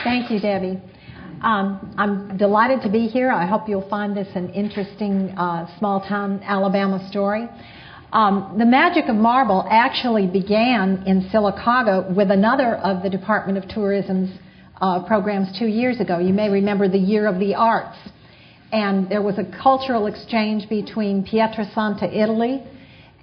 Thank you, Debbie. I'm delighted to be here. I hope you'll find this an interesting small-town Alabama story. The magic of marble actually began in Sylacauga with another of the Department of Tourism's programs 2 years ago. You may remember the Year of the Arts. And there was a cultural exchange between Pietrasanta, Italy,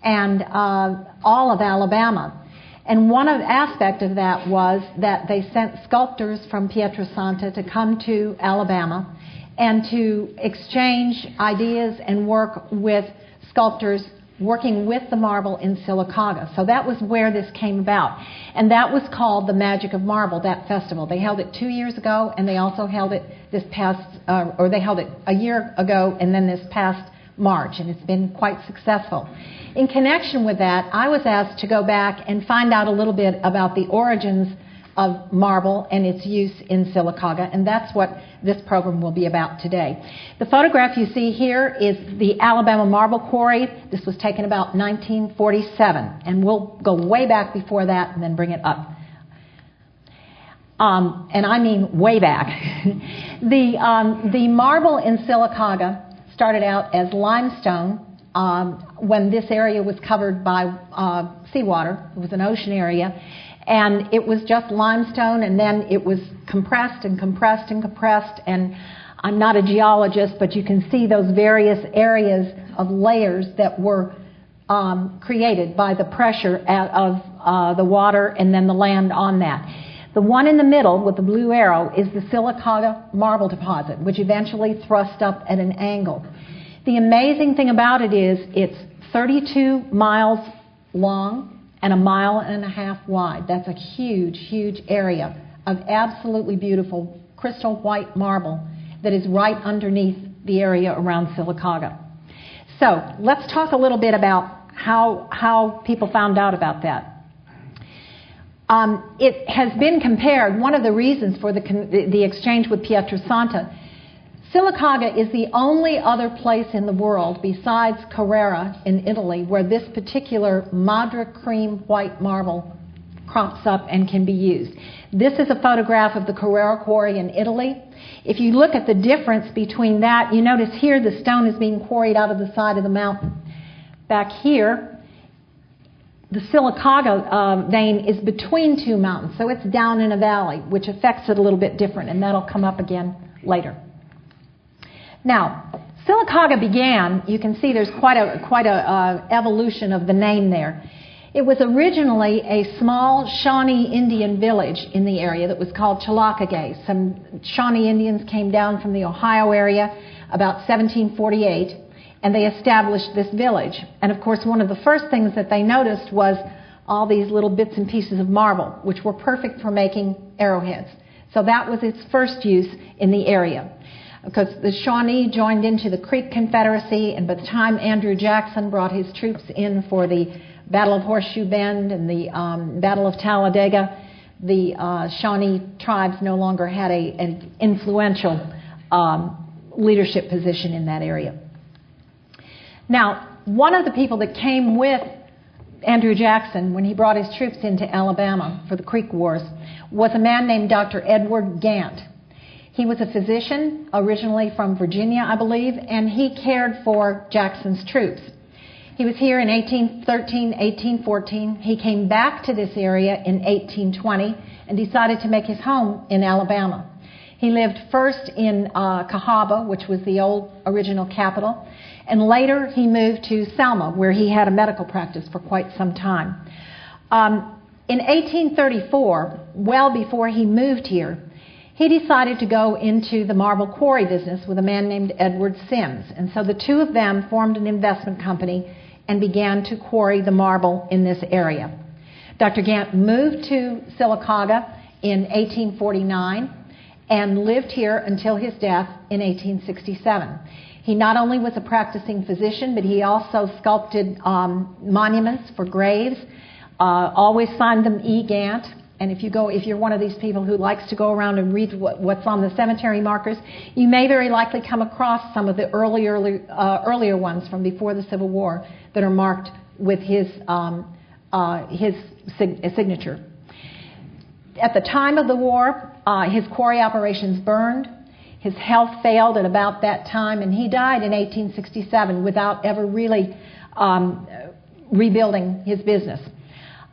and all of Alabama. And one aspect of that was that they sent sculptors from Pietrasanta to come to Alabama and to exchange ideas and work with sculptors working with the marble in Sylacauga. So that was where this came about. And that was called the Magic of Marble, that festival. They held it 2 years ago, and they also held it this past, they held it a year ago and then this past March, and it's been quite successful. In connection with that, I was asked to go back and find out a little bit about the origins of marble and its use in Sylacauga, and that's what this program will be about today. The photograph you see here is the Alabama Marble Quarry. This was taken about 1947, and we'll go way back before that and then bring it up. And I mean way back. The marble in Sylacauga started out as limestone when this area was covered by seawater. It was an ocean area. And it was just limestone, and then it was compressed and compressed and compressed. And I'm not a geologist, but you can see those various areas of layers that were created by the pressure of the water and then the land on that. The one in the middle with the blue arrow is the Sylacauga marble deposit, which eventually thrust up at an angle. The amazing thing about it is it's 32 miles long and 1.5 miles wide. That's a huge, huge area of absolutely beautiful crystal white marble that is right underneath the area around Sylacauga. So let's talk a little bit about how people found out about that. It has been compared, one of the reasons for the exchange with Pietrasanta, Sylacauga is the only other place in the world besides Carrara in Italy where this particular Madra cream white marble crops up and can be used. This is a photograph of the Carrara quarry in Italy. If you look at the difference between that, you notice here the stone is being quarried out of the side of the mountain. Back here, the Sylacauga vein is between two mountains, so it's down in a valley, which affects it a little bit different, and that'll come up again later. Now, Sylacauga began, you can see there's quite a evolution of the name there. It was originally a small Shawnee Indian village in the area that was called Sylacauga. Some Shawnee Indians came down from the Ohio area about 1748, and they established this village. And of course, one of the first things that they noticed was all these little bits and pieces of marble, which were perfect for making arrowheads. So that was its first use in the area. Because the Shawnee joined into the Creek Confederacy, and by the time Andrew Jackson brought his troops in for the Battle of Horseshoe Bend and the Battle of Talladega, the Shawnee tribes no longer had an influential leadership position in that area. Now, one of the people that came with Andrew Jackson when he brought his troops into Alabama for the Creek Wars was a man named Dr. Edward Gant. He was a physician, originally from Virginia, I believe, and he cared for Jackson's troops. He was here in 1813, 1814. He came back to this area in 1820 and decided to make his home in Alabama. He lived first in Cahaba, which was the old original capital, and later he moved to Selma, where he had a medical practice for quite some time. In 1834, well before he moved here, he decided to go into the marble quarry business with a man named Edward Sims. And so the two of them formed an investment company and began to quarry the marble in this area. Dr. Gant moved to Sylacauga in 1849 and lived here until his death in 1867. He not only was a practicing physician, but he also sculpted monuments for graves, always signed them E. Gant. And if you're one of these people who likes to go around and read what's on the cemetery markers, you may very likely come across some of the earlier ones from before the Civil War that are marked with his signature. At the time of the war, his quarry operations burned. His health failed at about that time, and he died in 1867 without ever really rebuilding his business.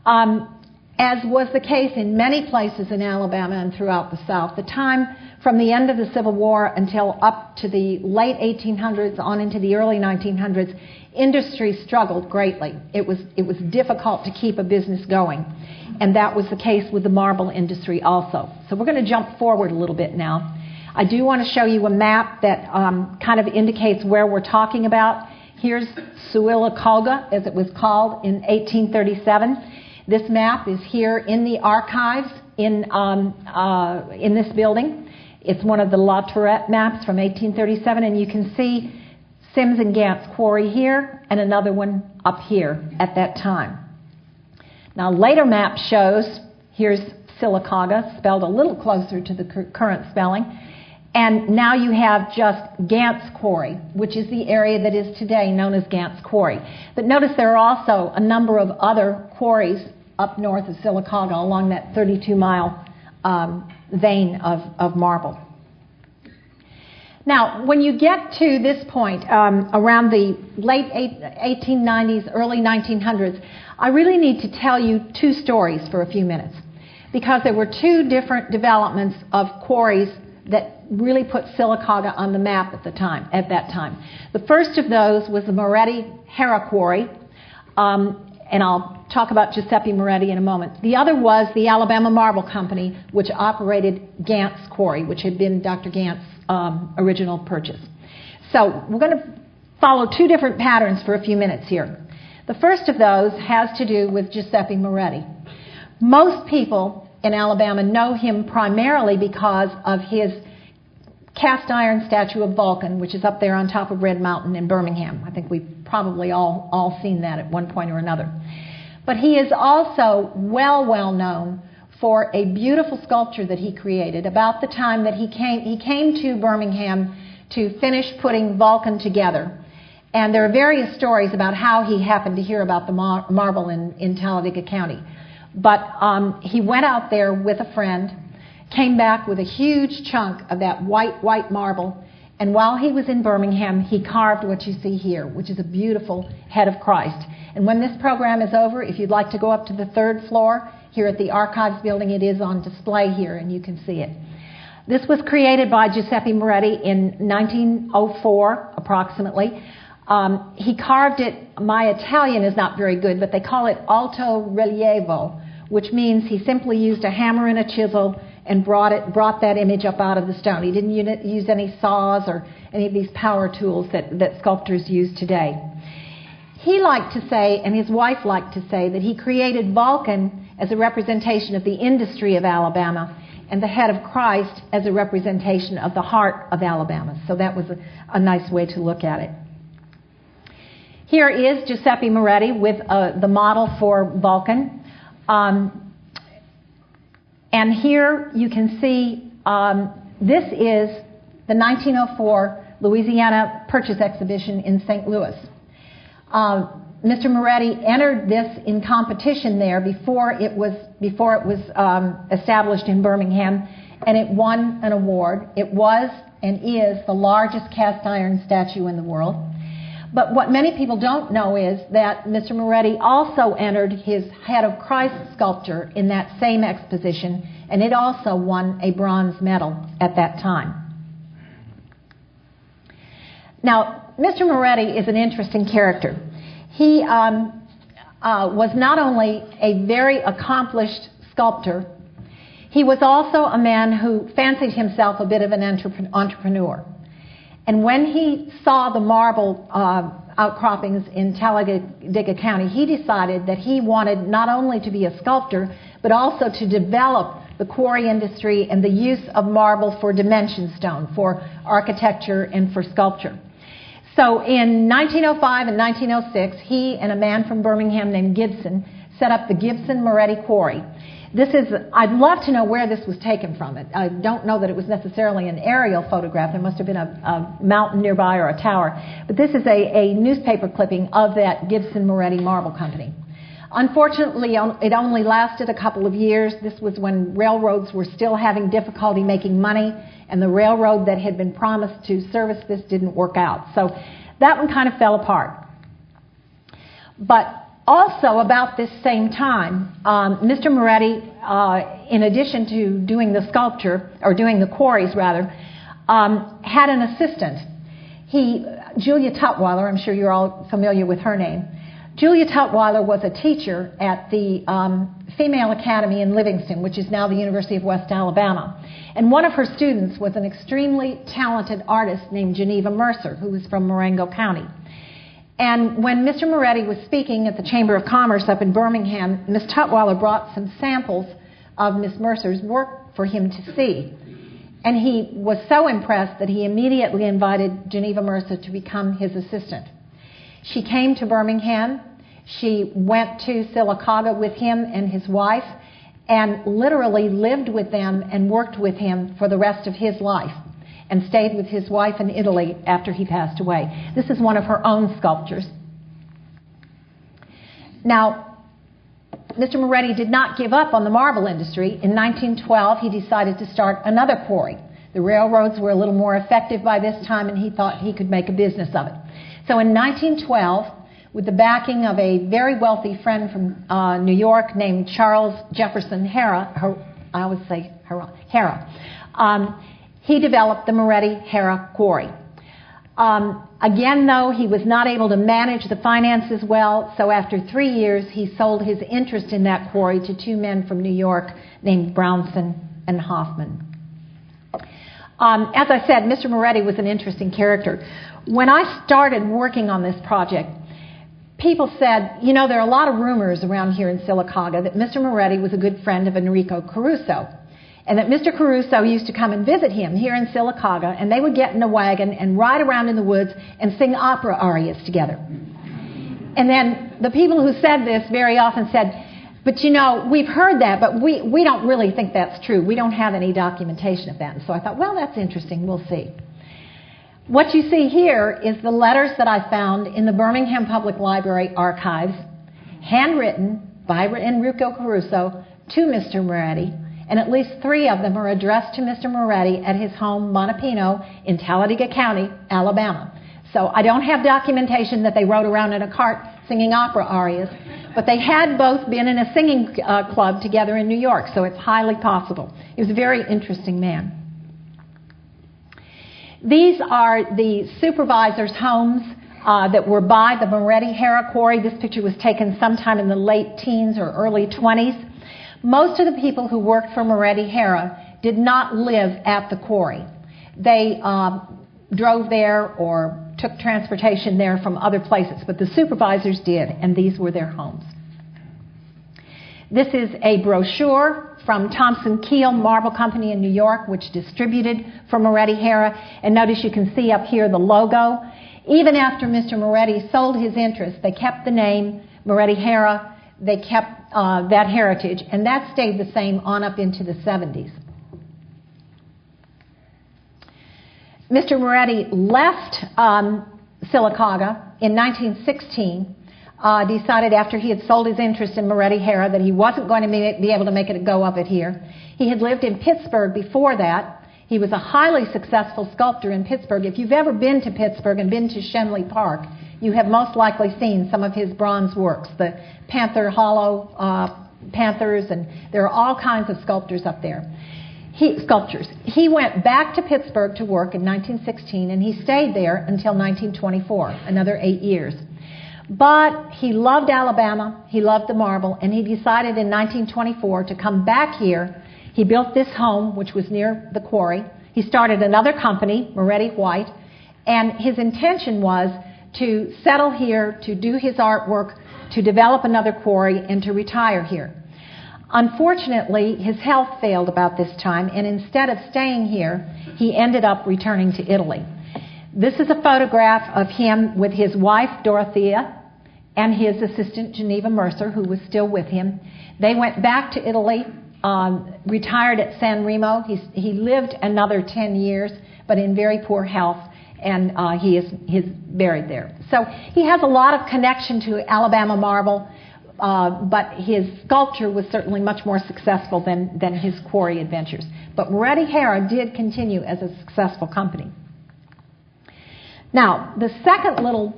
As was the case in many places in Alabama and throughout the South, the time from the end of the Civil War until up to the late 1800s on into the early 1900s, industry struggled greatly. It was difficult to keep a business going, and that was the case with the marble industry also. So we're going to jump forward a little bit now. I do want to show you a map that kind of indicates where we're talking about. Here's Sylacauga, as it was called in 1837. This map is here in the archives in this building. It's one of the LaTourette maps from 1837, and you can see Sims and Gantz Quarry here and another one up here at that time. Now, later map shows, here's Sylacauga, spelled a little closer to the current spelling, and now you have just Gantz Quarry, which is the area that is today known as Gantz Quarry. But notice there are also a number of other quarries up north of Sylacauga along that 32-mile vein of marble. Now, when you get to this point, around the late 1890s, early 1900s, I really need to tell you two stories for a few minutes, because there were two different developments of quarries that really put Sylacauga on the map at that time. The first of those was the Moretti Hera Quarry, and I'll talk about Giuseppe Moretti in a moment. The other was the Alabama Marble Company, which operated Gantz Quarry, which had been Dr. Gant's original purchase. So we're going to follow two different patterns for a few minutes here. The first of those has to do with Giuseppe Moretti. Most people in Alabama know him primarily because of his cast iron statue of Vulcan, which is up there on top of Red Mountain in Birmingham. I think we've probably all seen that at one point or another. But he is also well known for a beautiful sculpture that he created about the time that he came to Birmingham to finish putting Vulcan together. And there are various stories about how he happened to hear about the marble in Talladega County. But he went out there with a friend, came back with a huge chunk of that white marble, and while he was in Birmingham, he carved what you see here, which is a beautiful head of Christ. And when this program is over, if you'd like to go up to the third floor here at the Archives building, it is on display here, and you can see it. This was created by Giuseppe Moretti in 1904, approximately. He carved it, my Italian is not very good, but they call it alto relievo, which means he simply used a hammer and a chisel and brought that image up out of the stone. He didn't use any saws or any of these power tools that sculptors use today. He liked to say, and his wife liked to say, that he created Vulcan as a representation of the industry of Alabama and the head of Christ as a representation of the heart of Alabama. So that was a nice way to look at it. Here is Giuseppe Moretti with the model for Vulcan. And here you can see this is the 1904 Louisiana Purchase Exhibition in St. Louis. Mr. Moretti entered this in competition there before it was established in Birmingham, and it won an award. It was and is the largest cast iron statue in the world. But what many people don't know is that Mr. Moretti also entered his Head of Christ sculpture in that same exposition, and it also won a bronze medal at that time. Now, Mr. Moretti is an interesting character. He was not only a very accomplished sculptor, he was also a man who fancied himself a bit of an entrepreneur. And when he saw the marble outcroppings in Talladega County, he decided that he wanted not only to be a sculptor, but also to develop the quarry industry and the use of marble for dimension stone, for architecture and for sculpture. So in 1905 and 1906, he and a man from Birmingham named Gibson set up the Gibson Moretti Quarry. I'd love to know where this was taken from. I don't know that it was necessarily an aerial photograph. There must have been a mountain nearby or a tower. But this is a newspaper clipping of that Gibson Moretti Marble Company. Unfortunately, it only lasted a couple of years. This was when railroads were still having difficulty making money, and the railroad that had been promised to service this didn't work out. So that one kind of fell apart. But also about this same time, Mr. Moretti, in addition to doing the sculpture, or doing the quarries rather, had an assistant. Julia Tutwiler, I'm sure you're all familiar with her name. Julia Tutwiler was a teacher at the Female Academy in Livingston, which is now the University of West Alabama. And one of her students was an extremely talented artist named Geneva Mercer, who was from Marengo County. And when Mr. Moretti was speaking at the Chamber of Commerce up in Birmingham, Ms. Tutwiler brought some samples of Ms. Mercer's work for him to see. And he was so impressed that he immediately invited Geneva Mercer to become his assistant. She came to Birmingham. She went to Sylacauga with him and his wife and literally lived with them and worked with him for the rest of his life and stayed with his wife in Italy after he passed away. This is one of her own sculptures. Now, Mr. Moretti did not give up on the marble industry. In 1912, he decided to start another quarry. The railroads were a little more effective by this time, and he thought he could make a business of it. So in 1912, with the backing of a very wealthy friend from New York named Charles Jefferson Hera, I always say Hera, he developed the Moretti Hera Quarry. Again, though, he was not able to manage the finances well, so after 3 years, he sold his interest in that quarry to two men from New York named Brownson and Hoffman. As I said, Mr. Moretti was an interesting character. When I started working on this project, people said, you know, there are a lot of rumors around here in Sylacauga that Mr. Moretti was a good friend of Enrico Caruso, and that Mr. Caruso used to come and visit him here in Sylacauga, and they would get in a wagon and ride around in the woods and sing opera arias together. And then the people who said this very often said, but you know, we've heard that, but we don't really think that's true. We don't have any documentation of that. And so I thought, well, that's interesting. We'll see. What you see here is the letters that I found in the Birmingham Public Library archives, handwritten by Enrico Caruso to Mr. Moretti, and at least 3 of them are addressed to Mr. Moretti at his home, Montepino, in Talladega County, Alabama. So I don't have documentation that they rode around in a cart singing opera arias, but they had both been in a singing club together in New York, so it's highly possible. He was a very interesting man. These are the supervisors' homes that were by the Moretti Hera Quarry. This picture was taken sometime in the late teens or early 20s. Most of the people who worked for Moretti Hera did not live at the quarry. They drove there or took transportation there from other places, but the supervisors did, and these were their homes. This is a brochure from Thompson Keel Marble Company in New York, which distributed for Moretti Hera, and notice you can see up here the logo. Even after Mr. Moretti sold his interest, they kept the name Moretti Hera. They kept that heritage, and that stayed the same on up into the 70s. Mr. Moretti left Sylacauga in 1916, decided after he had sold his interest in Moretti Hera that he wasn't going to be able to make it go up at here. He had lived in Pittsburgh before that. He was a highly successful sculptor in Pittsburgh. If you've ever been to Pittsburgh and been to Schenley Park, you have most likely seen some of his bronze works, the Panther Hollow Panthers, and there are all kinds of sculptures up there. He went back to Pittsburgh to work in 1916, and he stayed there until 1924, another 8 years. But he loved Alabama, he loved the marble, and he decided in 1924 to come back here. He built this home, which was near the quarry. He started another company, Moretti White, and his intention was to settle here, to do his artwork, to develop another quarry, and to retire here. Unfortunately, his health failed about this time, and instead of staying here, he ended up returning to Italy. This is a photograph of him with his wife, Dorothea, and his assistant, Geneva Mercer, who was still with him. They went back to Italy, retired at San Remo. He lived another 10 years, but in very poor health, and he's buried there. So he has a lot of connection to Alabama marble. but his sculpture was certainly much more successful than his quarry adventures. But Moretti Hera did continue as a successful company. Now, the second little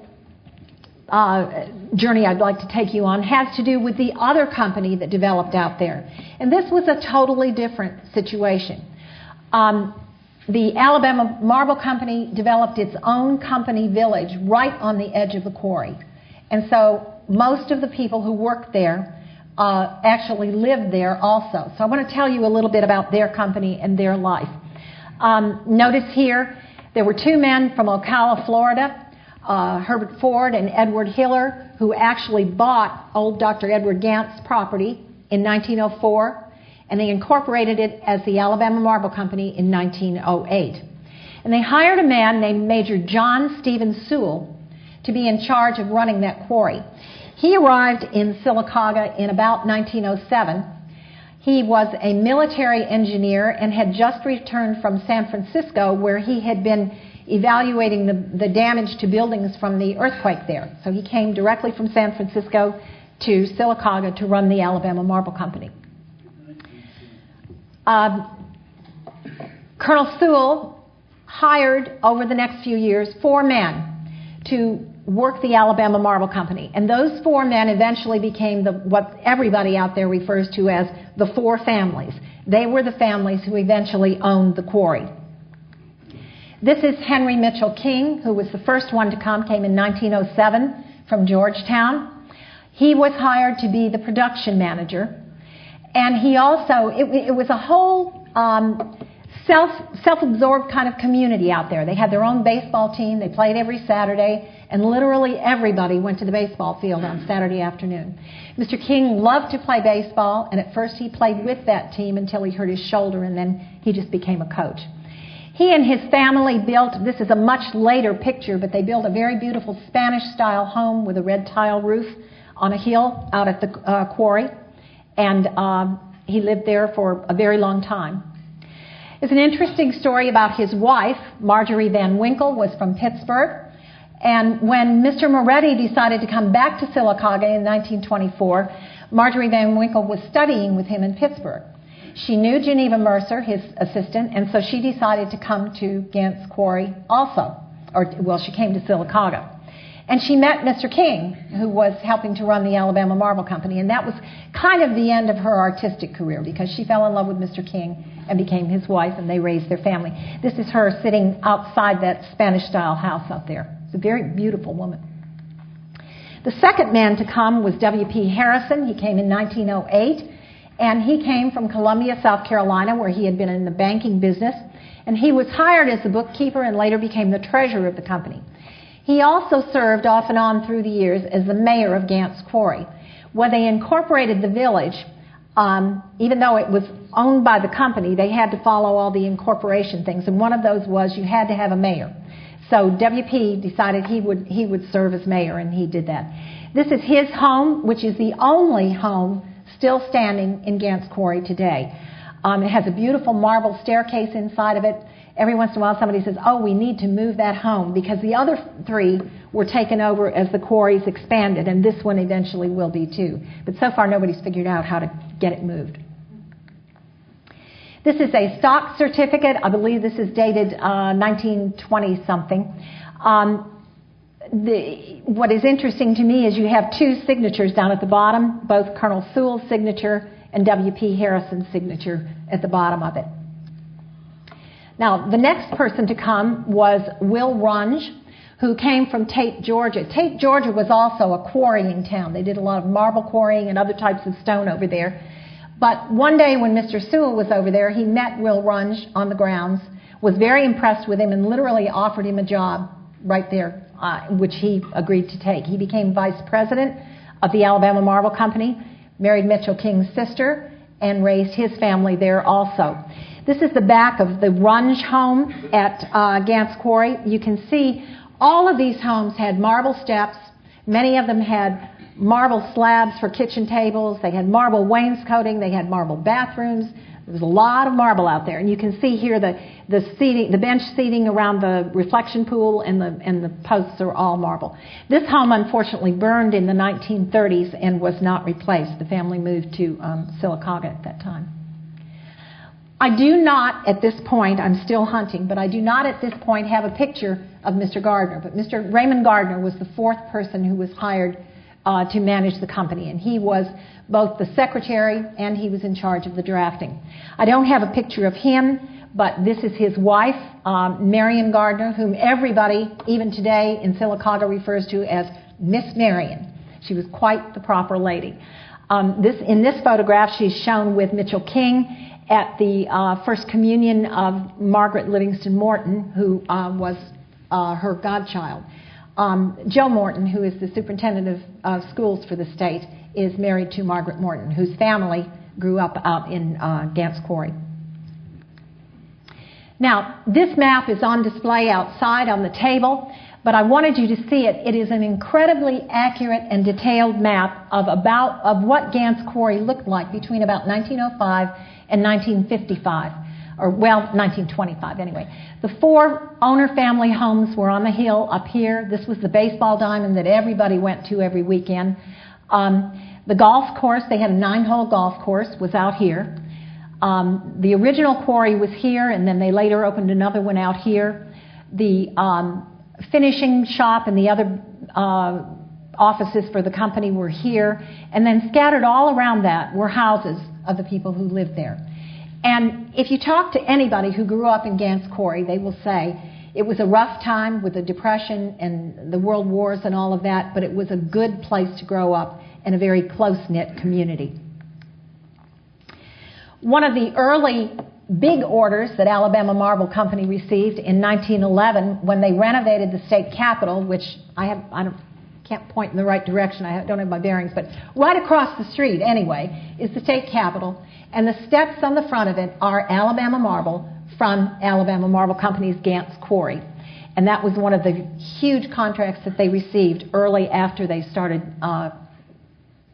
journey I'd like to take you on has to do with the other company that developed out there. And this was a totally different situation. The Alabama Marble Company developed its own company village right on the edge of the quarry. And so most of the people who worked there actually lived there also. So I want to tell you a little bit about their company and their life. Notice here, there were two men from Ocala, Florida, Herbert Ford and Edward Hiller, who actually bought old Dr. Edward Gant's property in 1904, and they incorporated it as the Alabama Marble Company in 1908. And they hired a man named Major John Stephen Sewell to be in charge of running that quarry. He arrived in Sylacauga in about 1907. He was a military engineer and had just returned from San Francisco, where he had been evaluating the damage to buildings from the earthquake there. So he came directly from San Francisco to Sylacauga to run the Alabama Marble Company. Colonel Sewell hired over the next few years 4 men to work the Alabama Marble Company. And those 4 men eventually became what everybody out there refers to as the 4 families. They were the families who eventually owned the quarry. This is Henry Mitchell King, who was the first one to come, came in 1907 from Georgetown. He was hired to be the production manager. And he also, it was a whole self-absorbed kind of community out there. They had their own baseball team. They played every Saturday, and literally everybody went to the baseball field on Saturday afternoon. Mr. King loved to play baseball, and at first he played with that team until he hurt his shoulder, and then he just became a coach. He and his family built, this is a much later picture, but they built a very beautiful Spanish-style home with a red tile roof on a hill out at the quarry. And he lived there for a very long time. There's an interesting story about his wife. Marjorie Vanwinkle was from Pittsburgh. And when Mr. Moretti decided to come back to Sylacauga in 1924, Marjorie Vanwinkle was studying with him in Pittsburgh. She knew Geneva Mercer, his assistant, and so she decided to come to Gantz Quarry also. She came to Sylacauga. And she met Mr. King, who was helping to run the Alabama Marble Company, and that was kind of the end of her artistic career, because she fell in love with Mr. King and became his wife, and they raised their family. This is her sitting outside that Spanish-style house out there. It's a very beautiful woman. The second man to come was W.P. Harrison. He came in 1908, and he came from Columbia, South Carolina, where he had been in the banking business, and he was hired as the bookkeeper and later became the treasurer of the company. He also served off and on through the years as the mayor of Gantz Quarry. When they incorporated the village, even though it was owned by the company, they had to follow all the incorporation things, and one of those was you had to have a mayor. So WP decided he would serve as mayor, and he did that. This is his home, which is the only home still standing in Gantz Quarry today. It has a beautiful marble staircase inside of it. Every once in a while somebody says, oh, we need to move that home, because the other 3 were taken over as the quarries expanded, and this one eventually will be too. But so far nobody's figured out how to get it moved. This is a stock certificate. I believe this is dated 1920-something. What is interesting to me is you have 2 signatures down at the bottom, both Colonel Sewell's signature and W.P. Harrison's signature at the bottom of it. Now, the next person to come was Will Runge, who came from Tate, Georgia. Tate, Georgia was also a quarrying town. They did a lot of marble quarrying and other types of stone over there. But one day when Mr. Sewell was over there, he met Will Runge on the grounds, was very impressed with him, and literally offered him a job right there, which he agreed to take. He became vice president of the Alabama Marble Company, married Mitchell King's sister, and raised his family there also. This is the back of the Runge home at Gantz Quarry. You can see all of these homes had marble steps. Many of them had marble slabs for kitchen tables. They had marble wainscoting. They had marble bathrooms. There was a lot of marble out there, and you can see here the seating, the bench seating around the reflection pool, and the posts are all marble. This home unfortunately burned in the 1930s and was not replaced. The family moved to Sylacauga at that time. I do not at this point, I'm still hunting, but I do not at this point have a picture of Mr. Gardner. But Mr. Raymond Gardner was the fourth person who was hired to manage the company, and he was both the secretary and he was in charge of the drafting. I don't have a picture of him, but this is his wife, Marion Gardner, whom everybody, even today in Sylacauga, refers to as Miss Marion. She was quite the proper lady. In this photograph, she's shown with Mitchell King at the First Communion of Margaret Livingston Morton, who was her godchild. Joe Morton, who is the superintendent of schools for the state, is married to Margaret Morton, whose family grew up out in Gantz Quarry. Now, this map is on display outside on the table, but I wanted you to see it. It is an incredibly accurate and detailed map of what Gantz Quarry looked like between about 1905 and 1955, or well, 1925 anyway. The four owner family homes were on the hill up here. This was the baseball diamond that everybody went to every weekend. The golf course, they had a 9-hole golf course, was out here. The original quarry was here, and then they later opened another one out here. The finishing shop and the other offices for the company were here, and then scattered all around that were houses of the people who lived there. And if you talk to anybody who grew up in Gantz Quarry, they will say it was a rough time with the Depression and the World Wars and all of that, but it was a good place to grow up and a very close-knit community. One of the early big orders that Alabama Marble Company received in 1911 when they renovated the state capitol, which I can't point in the right direction, I don't have my bearings, but right across the street anyway is the state capitol, and the steps on the front of it are Alabama Marble from Alabama Marble Company's Gantz Quarry. And that was one of the huge contracts that they received early after they started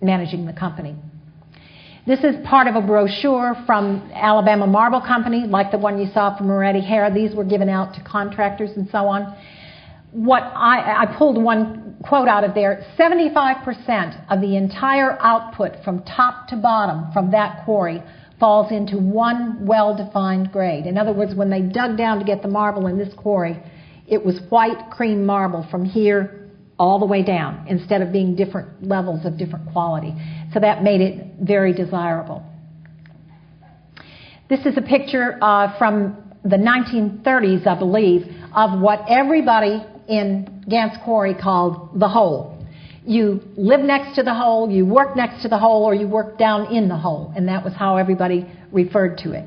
managing the company. This is part of a brochure from Alabama Marble Company, like the one you saw from Moretti Hera. These were given out to contractors and so on. I pulled one quote out of there. 75% of the entire output from top to bottom from that quarry falls into one well-defined grade. In other words, when they dug down to get the marble in this quarry, it was white cream marble from here all the way down, instead of being different levels of different quality. So that made it very desirable. This is a picture from the 1930s, I believe, of what everybody in Gantz Quarry called the hole. You live next to the hole, you work next to the hole, or you work down in the hole, and that was how everybody referred to it.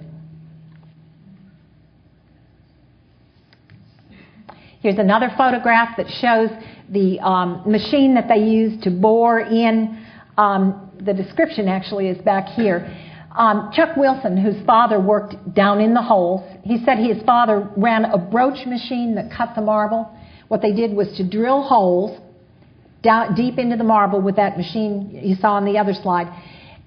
Here's another photograph that shows the machine that they used to bore in. The description actually is back here. Chuck Wilson, whose father worked down in the holes, he said his father ran a broach machine that cut the marble. What they did was to drill holes down deep into the marble with that machine you saw on the other slide.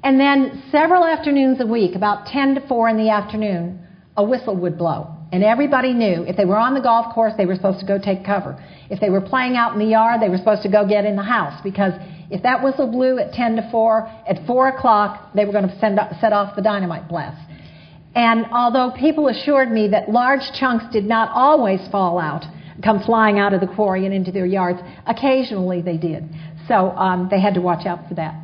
And then several afternoons a week, about 10 to 4 in the afternoon, a whistle would blow. And everybody knew if they were on the golf course, they were supposed to go take cover. If they were playing out in the yard, they were supposed to go get in the house, because if that whistle blew at 10 to 4, at 4 o'clock, they were going to set off the dynamite blast. And although people assured me that large chunks did not always fall out, come flying out of the quarry and into their yards, occasionally they did. So they had to watch out for that.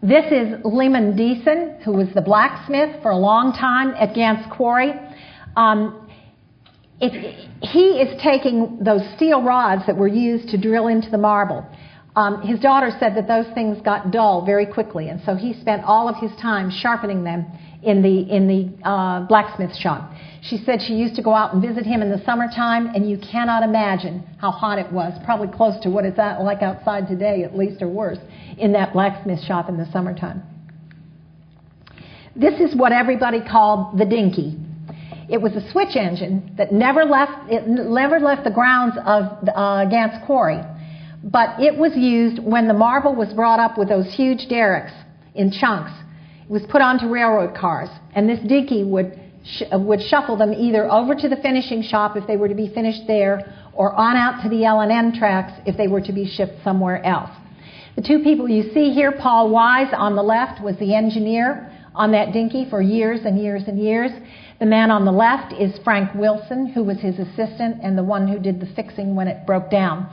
This is Lyman Dicen, who was the blacksmith for a long time at Gantz Quarry. He is taking those steel rods that were used to drill into the marble. His daughter said that those things got dull very quickly, and so he spent all of his time sharpening them in the blacksmith shop. She said she used to go out and visit him in the summertime, and you cannot imagine how hot it was, probably close to what it's like outside today, at least, or worse, in that blacksmith shop in the summertime. This is what everybody called the Dinky. It was a switch engine that never left the grounds of Gantz Quarry, but it was used when the marble was brought up with those huge derricks in chunks. It was put onto railroad cars, and this dinky would shuffle them either over to the finishing shop if they were to be finished there, or on out to the L&N tracks if they were to be shipped somewhere else. The two people you see here, Paul Wise on the left was the engineer on that dinky for years and years and years. The man on the left is Frank Wilson, who was his assistant and the one who did the fixing when it broke down.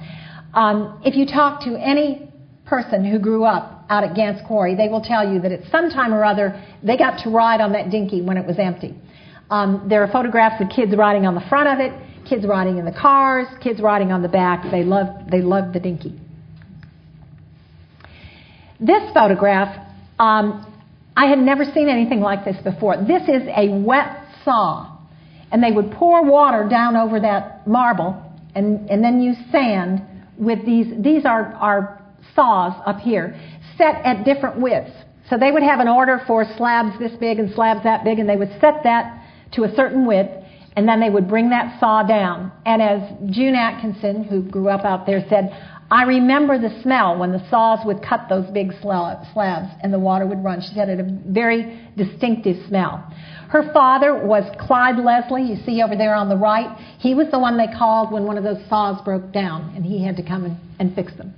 If you talk to any person who grew up out at Gantz Quarry, they will tell you that at some time or other they got to ride on that dinky when it was empty. There are photographs of kids riding on the front of it, kids riding in the cars, kids riding on the back. They loved the dinky. This photograph, I had never seen anything like this before. This is a wet saw, and they would pour water down over that marble and then use sand with these are saws up here set at different widths. So they would have an order for slabs this big and slabs that big, and they would set that to a certain width, and then they would bring that saw down. And as June Atkinson, who grew up out there, said, I remember the smell when the saws would cut those big slabs and the water would run. She said it had a very distinctive smell. Her father was Clyde Leslie, you see over there on the right. He was the one they called when one of those saws broke down, and he had to come and fix them.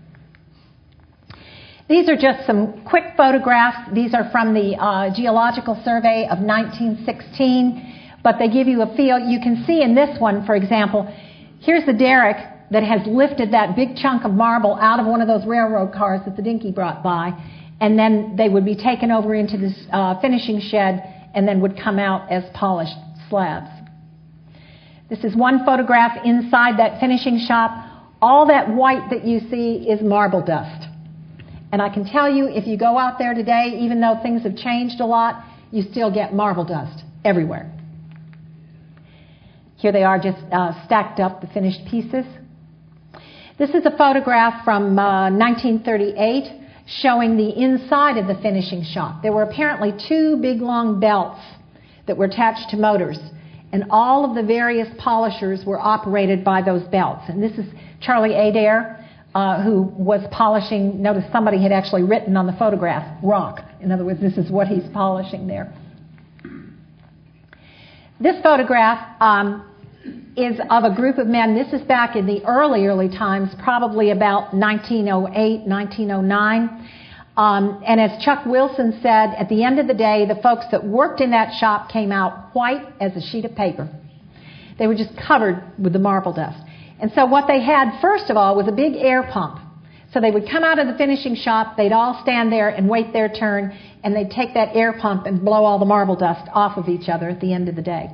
These are just some quick photographs. These are from the Geological Survey of 1916, but they give you a feel. You can see in this one, for example, here's the derrick that has lifted that big chunk of marble out of one of those railroad cars that the dinky brought by, and then they would be taken over into this finishing shed and then would come out as polished slabs. This is one photograph inside that finishing shop. All that white that you see is marble dust. And I can tell you, if you go out there today, even though things have changed a lot, you still get marble dust everywhere. Here they are just stacked up, the finished pieces. This is a photograph from 1938 showing the inside of the finishing shop. There were apparently two big long belts that were attached to motors, and all of the various polishers were operated by those belts. And this is Charlie Adair, who was polishing. Notice somebody had actually written on the photograph, rock. In other words, this is what he's polishing there. This photograph is of a group of men. This is back in the early times, probably about 1908, 1909. And as Chuck Wilson said, at the end of the day, the folks that worked in that shop came out white as a sheet of paper. They were just covered with the marble dust. And so what they had, first of all, was a big air pump. So they would come out of the finishing shop, they'd all stand there and wait their turn, and they'd take that air pump and blow all the marble dust off of each other at the end of the day.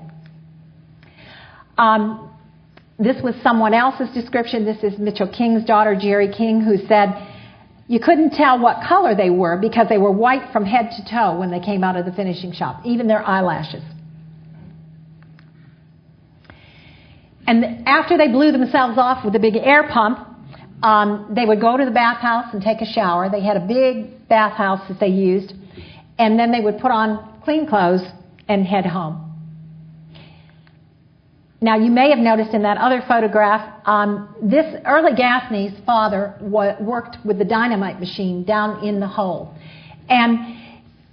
This was someone else's description. This is Mitchell King's daughter, Jerry King, who said you couldn't tell what color they were because they were white from head to toe when they came out of the finishing shop, even their eyelashes. And after they blew themselves off with a big air pump, they would go to the bathhouse and take a shower. They had a big bathhouse that they used, and then they would put on clean clothes and head home. Now, you may have noticed in that other photograph, Early Gaffney's father worked with the dynamite machine down in the hole. And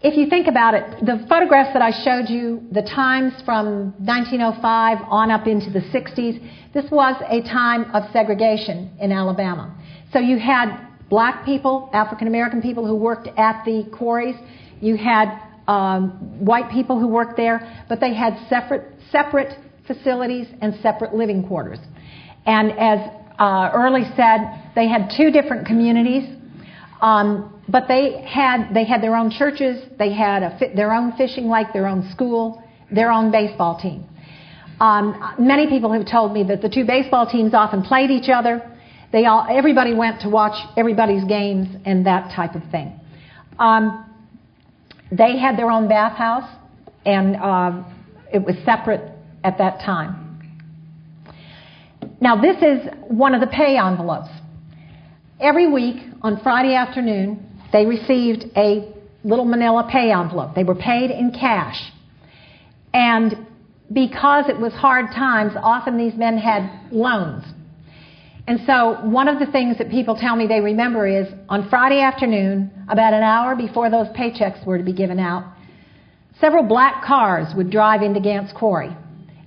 if you think about it, the photographs that I showed you, the times from 1905 on up into the 60s, this was a time of segregation in Alabama. So you had black people, African American people who worked at the quarries. You had white people who worked there, but they had separate facilities and separate living quarters. And as Early said, they had two different communities, but they had their own churches, they had their own fishing lake, their own school, their own baseball team. Many people have told me that the two baseball teams often played each other. Everybody went to watch everybody's games and that type of thing. They had their own bathhouse, and it was separate at that time. Now, this is one of the pay envelopes. Every week on Friday afternoon, they received a little manila pay envelope. They were paid in cash. And because it was hard times, often these men had loans. And so one of the things that people tell me they remember is on Friday afternoon, about an hour before those paychecks were to be given out, several black cars would drive into Gantz Quarry,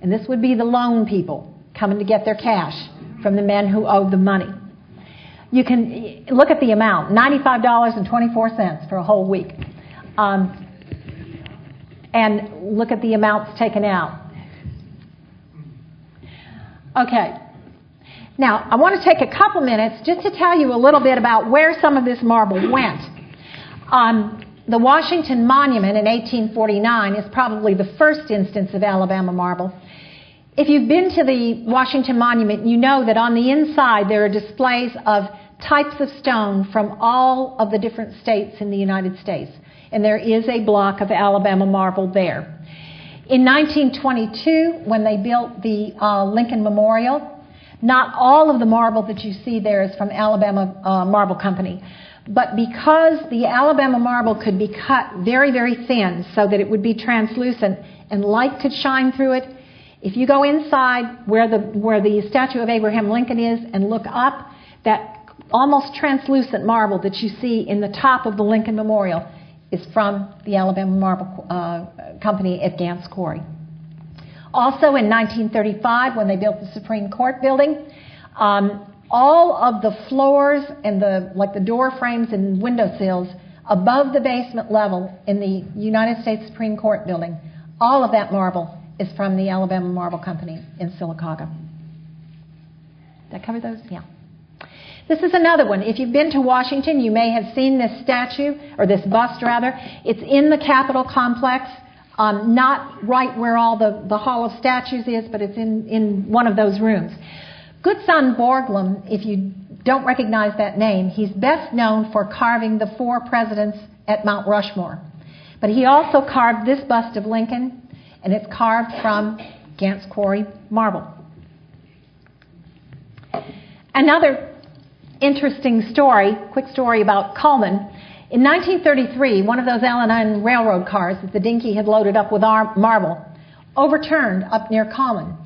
and this would be the loan people coming to get their cash from the men who owed the money. You can look at the amount, $95.24 for a whole week. And look at the amounts taken out. Okay. Now, I want to take a couple minutes just to tell you a little bit about where some of this marble went. The Washington Monument in 1849 is probably the first instance of Alabama marble. If you've been to the Washington Monument, you know that on the inside there are displays of types of stone from all of the different states in the United States. And there is a block of Alabama marble there. In 1922, when they built the Lincoln Memorial, not all of the marble that you see there is from Alabama Marble Company. But because the Alabama marble could be cut very, very thin so that it would be translucent and light could shine through it, if you go inside where the statue of Abraham Lincoln is and look up, that almost translucent marble that you see in the top of the Lincoln Memorial is from the Alabama Marble Company at Gainst Cory. Also in 1935, when they built the Supreme Court building, all of the floors and the door frames and windowsills above the basement level in the United States Supreme Court building, all of that marble is from the Alabama Marble Company in Sylacauga. Did I cover those? Yeah. This is another one. If you've been to Washington, you may have seen this statue, or this bust rather. It's in the Capitol complex, not right where all the Hall of Statues is, but it's in one of those rooms. Gutzon Borglum, if you don't recognize that name, he's best known for carving the 4 presidents at Mount Rushmore. But he also carved this bust of Lincoln, and it's carved from Gantz Quarry marble. Another interesting story, quick story about Cullman. In 1933, one of those L&N railroad cars that the Dinky had loaded up with marble overturned up near Cullman.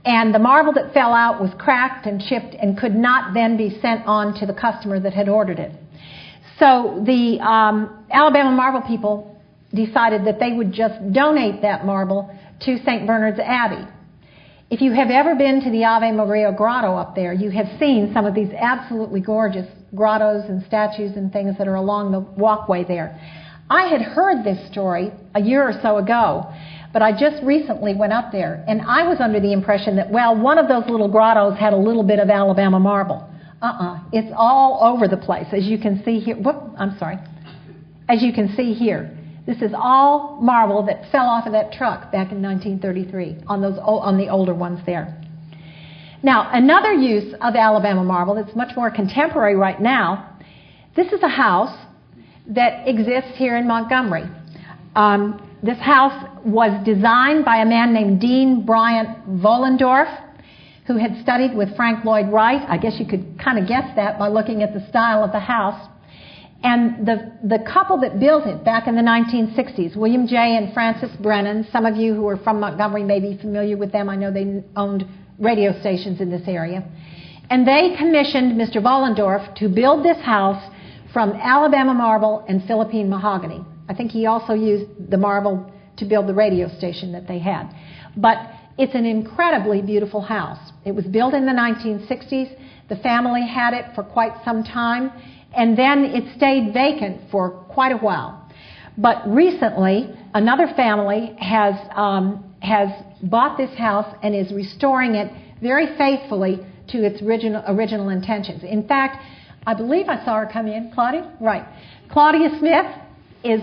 And the marble that fell out was cracked and chipped and could not then be sent on to the customer that had ordered it. So the Alabama marble people decided that they would just donate that marble to St. Bernard's Abbey. If you have ever been to the Ave Maria Grotto up there, you have seen some of these absolutely gorgeous grottos and statues and things that are along the walkway there. I had heard this story a year or so ago, but I just recently went up there, and I was under the impression that, well, one of those little grottos had a little bit of Alabama marble. It's all over the place, as you can see here. As you can see here. This is all marble that fell off of that truck back in 1933 on the older ones there. Now, another use of Alabama marble that's much more contemporary right now, this is a house that exists here in Montgomery. This house was designed by a man named Dean Bryant Vollendorf, who had studied with Frank Lloyd Wright. I guess you could kind of guess that by looking at the style of the house. And the couple that built it back in the 1960s, William J. and Frances Brennan, some of you who are from Montgomery may be familiar with them. I know they owned radio stations in this area. And they commissioned Mr. Vollendorf to build this house from Alabama marble and Philippine mahogany. I think he also used the marble to build the radio station that they had. But it's an incredibly beautiful house. It was built in the 1960s. The family had it for quite some time. And then it stayed vacant for quite a while. But recently, another family has bought this house and is restoring it very faithfully to its original intentions. In fact, I believe I saw her come in. Claudia? Right. Claudia Smith is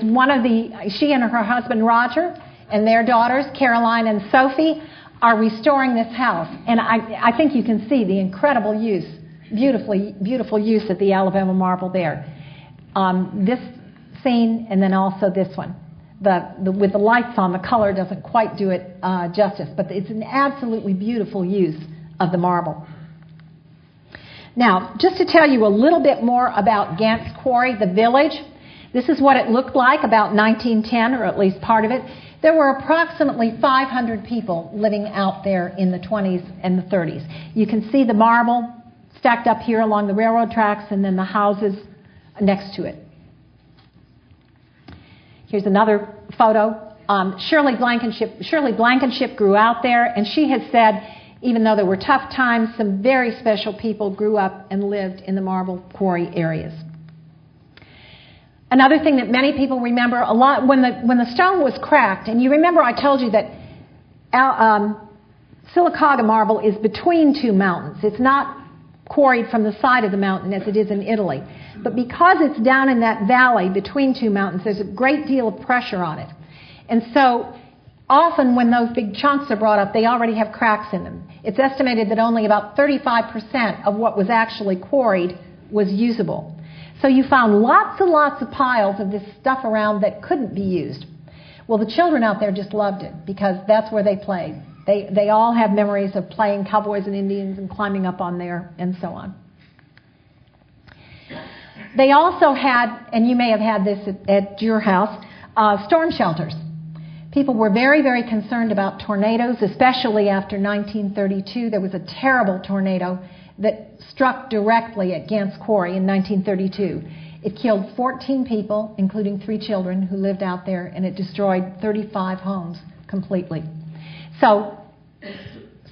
she and her husband Roger and their daughters, Caroline and Sophie, are restoring this house. And I think you can see the incredible use. Beautiful use of the Alabama marble there. This scene and then also this one. With the lights on, the color doesn't quite do it justice, but it's an absolutely beautiful use of the marble. Now, just to tell you a little bit more about Gantz Quarry, the village, this is what it looked like about 1910, or at least part of it. There were approximately 500 people living out there in the 20s and the 30s. You can see the marble stacked up here along the railroad tracks, and then the houses next to it. Here's another photo. Shirley Blankenship grew out there, and she has said, even though there were tough times, some very special people grew up and lived in the marble quarry areas. Another thing that many people remember a lot, when the stone was cracked, and you remember I told you that Sylacauga marble is between two mountains. It's not quarried from the side of the mountain as it is in Italy. But because it's down in that valley between two mountains, there's a great deal of pressure on it. And so often when those big chunks are brought up, they already have cracks in them. It's estimated that only about 35% of what was actually quarried was usable. So you found lots and lots of piles of this stuff around that couldn't be used. Well, the children out there just loved it because that's where they played. They all have memories of playing cowboys and Indians and climbing up on there and so on. They also had, and you may have had this at your house, storm shelters. People were very, very concerned about tornadoes, especially after 1932. There was a terrible tornado that struck directly at Gantz Quarry in 1932. It killed 14 people, including 3 children who lived out there, and it destroyed 35 homes completely. So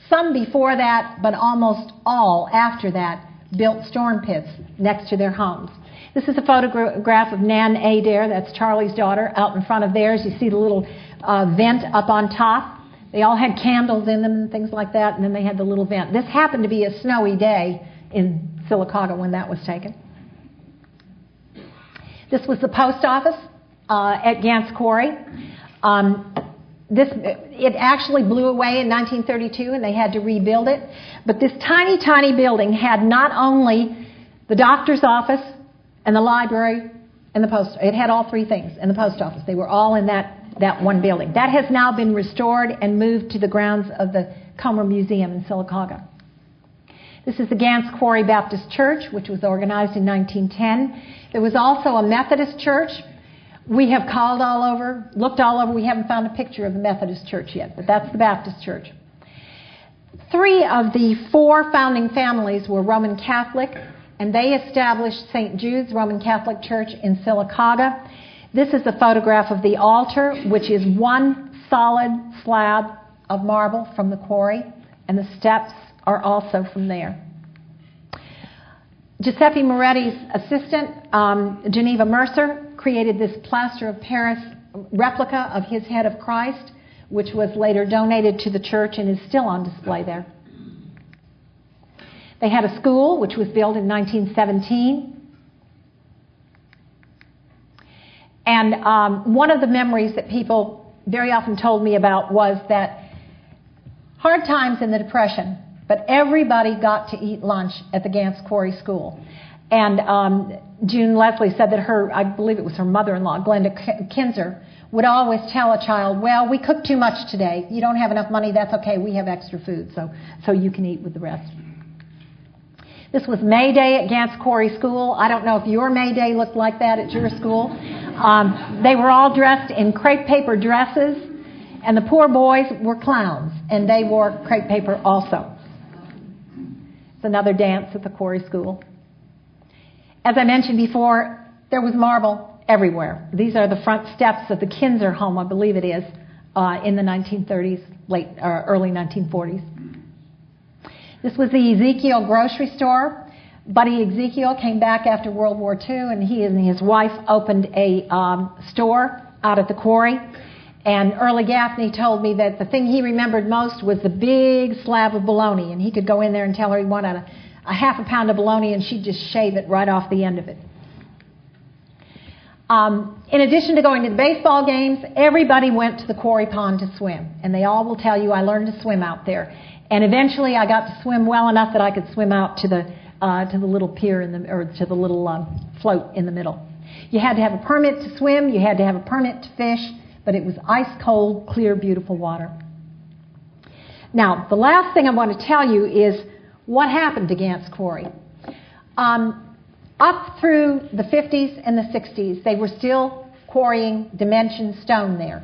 some before that, but almost all after that, built storm pits next to their homes. This is a photograph of Nan Adair, that's Charlie's daughter, out in front of theirs. You see the little vent up on top. They all had candles in them and things like that, and then they had the little vent. This happened to be a snowy day in Sylacauga when that was taken. This was the post office at Gainst Cory. It actually blew away in 1932, and they had to rebuild it. But this tiny, tiny building had not only the doctor's office and the library and the post. It had all 3 things, and the post office. They were all in that one building. That has now been restored and moved to the grounds of the Comer Museum in Sylacauga. This is the Gantz Quarry Baptist Church, which was organized in 1910. There was also a Methodist church. We have called all over, looked all over. We haven't found a picture of the Methodist church yet, but that's the Baptist church. 3 of the 4 founding families were Roman Catholic, and they established St. Jude's Roman Catholic Church in Sylacauga. This is a photograph of the altar, which is one solid slab of marble from the quarry, and the steps are also from there. Giuseppe Moretti's assistant, Geneva Mercer, created this plaster of Paris replica of his head of Christ, which was later donated to the church and is still on display there. They had a school, which was built in 1917. And one of the memories that people very often told me about was that hard times in the Depression, but everybody got to eat lunch at the Gantz Quarry School. And June Leslie said that I believe it was her mother-in-law, Glenda Kinser, would always tell a child, well, we cooked too much today. You don't have enough money, that's okay, we have extra food, so you can eat with the rest. This was May Day at Gantz Quarry School. I don't know if your May Day looked like that at your school. They were all dressed in crepe paper dresses, and the poor boys were clowns, and they wore crepe paper also. It's another dance at the Quarry School. As I mentioned before, there was marble everywhere. These are the front steps of the Kinser Home, I believe it is, in the 1930s, early 1940s. This was the Ezekiel grocery store. Buddy Ezekiel came back after World War II, and he and his wife opened a store out at the quarry. And Early Gaffney told me that the thing he remembered most was the big slab of bologna, and he could go in there and tell her he wanted a half a pound of bologna, and she'd just shave it right off the end of it. In addition to going to the baseball games, everybody went to the Quarry Pond to swim, and they all will tell you I learned to swim out there. And eventually I got to swim well enough that I could swim out to the little pier or to the little float in the middle. You had to have a permit to swim, you had to have a permit to fish, but it was ice cold, clear, beautiful water. Now, the last thing I want to tell you is what happened to Gantz Quarry. Up through the 50s and the 60s, they were still quarrying dimension stone there.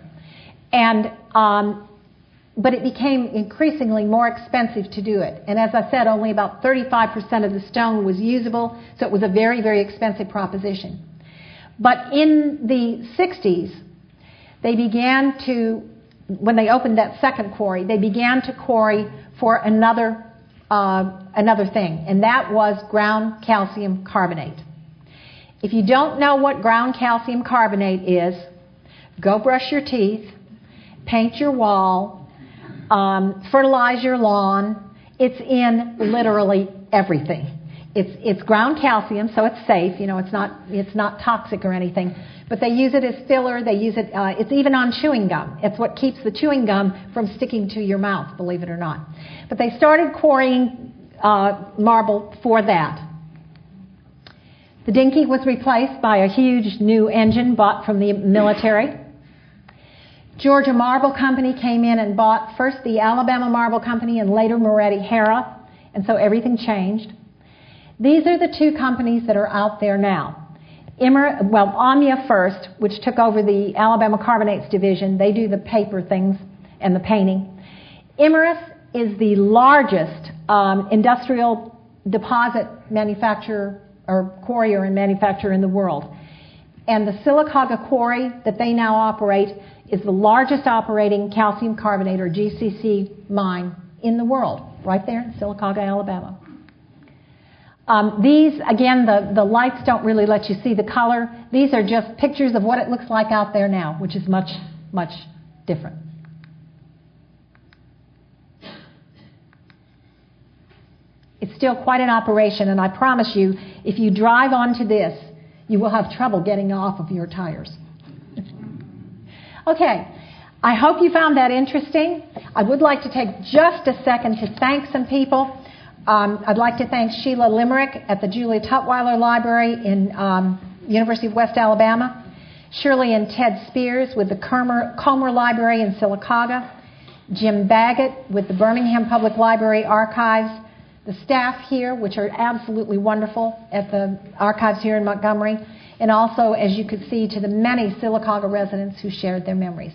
And but it became increasingly more expensive to do it. And as I said, only about 35% of the stone was usable, so it was a very, very expensive proposition. But in the 60s, they began to, when they opened that second quarry, they began to quarry for another thing, and that was ground calcium carbonate. If you don't know what ground calcium carbonate is, go brush your teeth, paint your wall, fertilize your lawn. It's in literally everything. It's ground calcium, so it's safe. You know, it's not toxic or anything. But they use it as filler. They use it. It's even on chewing gum. It's what keeps the chewing gum from sticking to your mouth, believe it or not. But they started quarrying marble for that. The Dinky was replaced by a huge new engine bought from the military. Georgia Marble Company came in and bought first the Alabama Marble Company and later Moretti Hera, and so everything changed. These are the two companies that are out there now. Omnia first, which took over the Alabama Carbonates division. They do the paper things and the painting. Imerys is the largest industrial deposit manufacturer or quarrier and manufacturer in the world. And the Sylacauga quarry that they now operate is the largest operating calcium carbonate or GCC mine in the world, right there in Sylacauga, Alabama. These, again, the lights don't really let you see the color. These are just pictures of what it looks like out there now, which is much, much different. It's still quite an operation, and I promise you, if you drive onto this, you will have trouble getting off of your tires. Okay, I hope you found that interesting. I would like to take just a second to thank some people. I'd like to thank Sheila Limerick at the Julia Tutwiler Library in University of West Alabama, Shirley and Ted Spears with the Comer Library in Sylacauga, Jim Baggett with the Birmingham Public Library Archives, the staff here, which are absolutely wonderful at the archives here in Montgomery, and also, as you could see, to the many Sylacauga residents who shared their memories.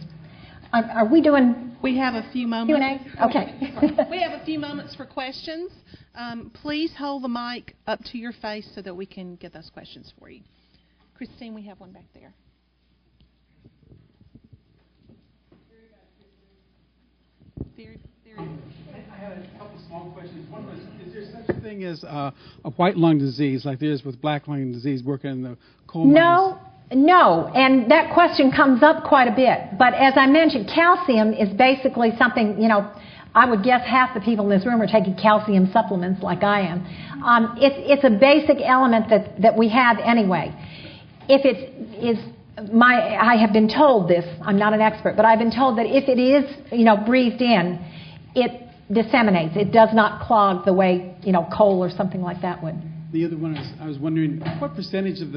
Are we doing? We have a few moments. Q&A? Okay. We have a few moments for questions. Please hold the mic up to your face so that we can get those questions for you. Christine, we have one back there. I have a couple small questions. One was, is there such a thing as a white lung disease like there is with black lung disease working in the coal mines? No, and that question comes up quite a bit. But as I mentioned, calcium is basically something, you know, I would guess half the people in this room are taking calcium supplements like I am. It's a basic element that we have anyway. If it is, I have been told this, I'm not an expert, but I've been told that if it is, you know, breathed in, it disseminates. It does not clog the way, you know, coal or something like that would. The other one is, I was wondering, what percentage of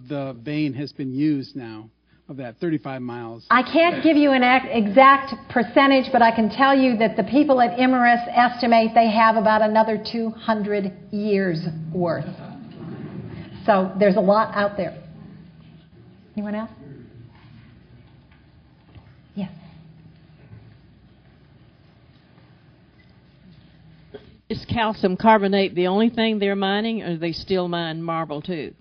the vein has been used now, of that 35 miles? I can't give you an exact percentage, but I can tell you that the people at Imerys estimate they have about another 200 years worth. So there's a lot out there. Anyone else? Yes. Is calcium carbonate the only thing they're mining, or do they still mine marble too?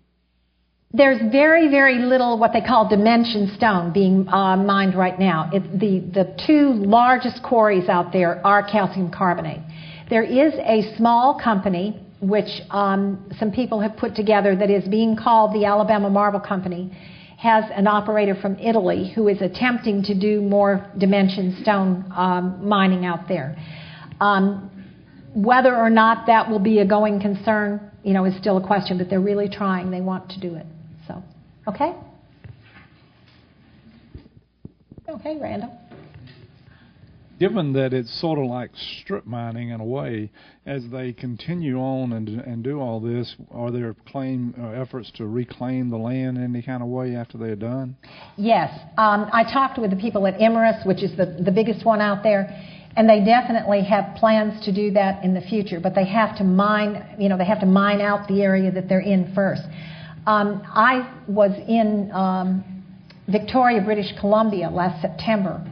There's very, very little what they call dimension stone being mined right now. The two largest quarries out there are calcium carbonate. There is a small company which some people have put together that is being called the Alabama Marble Company, has an operator from Italy who is attempting to do more dimension stone mining out there. Whether or not that will be a going concern, you know, is still a question, but they're really trying. They want to do it. So, okay? Okay, Randall. Given that it's sort of like strip mining in a way, as they continue on and do all this, are there efforts to reclaim the land in any kind of way after they're done? Yes. I talked with the people at Imerys, which is the biggest one out there, and they definitely have plans to do that in the future, but they have to mine, you know, they have to mine out the area that they're in first. I was in Victoria, British Columbia last September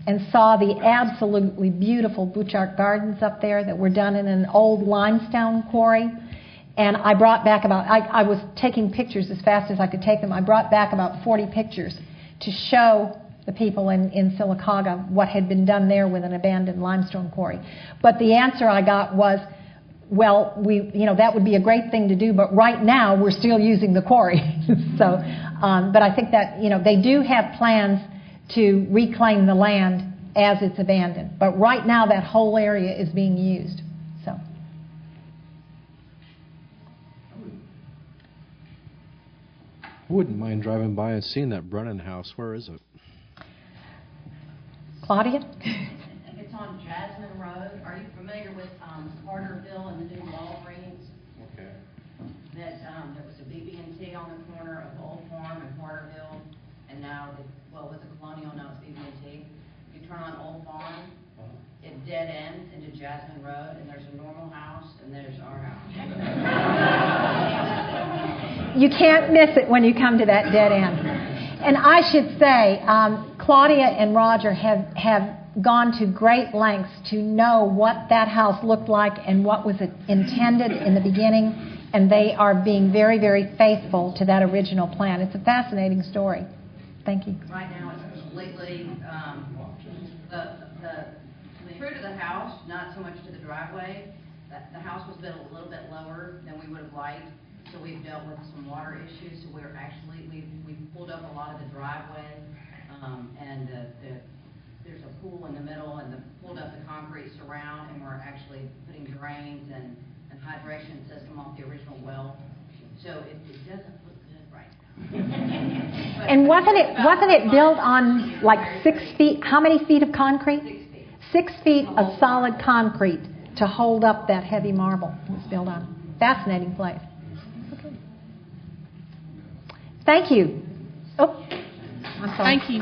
and saw the absolutely beautiful Butchart Gardens up there that were done in an old limestone quarry. And I brought back I was taking pictures as fast as I could take them. I brought back about 40 pictures to show the people in Sylacauga what had been done there with an abandoned limestone quarry. But the answer I got was, well, that would be a great thing to do, but right now we're still using the quarry. So, but I think that, they do have plans to reclaim the land as it's abandoned. But right now that whole area is being used. So. I wouldn't mind driving by and seeing that Brennan House. Where is it? Claudia? It's on Jasmine Road. Are you familiar with Carterville and the new Walgreens? Okay. That there was a BB&T on the corner of Old Farm and Carterville, and now, it was a Colonial, now it's BB&T. You turn on Old Farm, it dead ends into Jasmine Road, and there's a normal house, and there's our house. You can't miss it when you come to that dead end. And I should say, Claudia and Roger have gone to great lengths to know what that house looked like and what was intended in the beginning, and they are being very, very faithful to that original plan. It's a fascinating story. Thank you. Right now, it's completely true to the house, not so much to the driveway. The house was built a little bit lower than we would have liked, so we've dealt with some water issues. So we're actually we've pulled up a lot of the driveway, and there's a pool in the middle, and pulled up the concrete surround, and we're actually putting drains and hydration system off the original well. So it doesn't look good right now. And wasn't it built on like 6 feet? How many feet of concrete? 6 feet. 6 feet of solid concrete to hold up that heavy marble it was built on. Fascinating place. Okay. Thank you. Oh, I'm sorry. Thank you.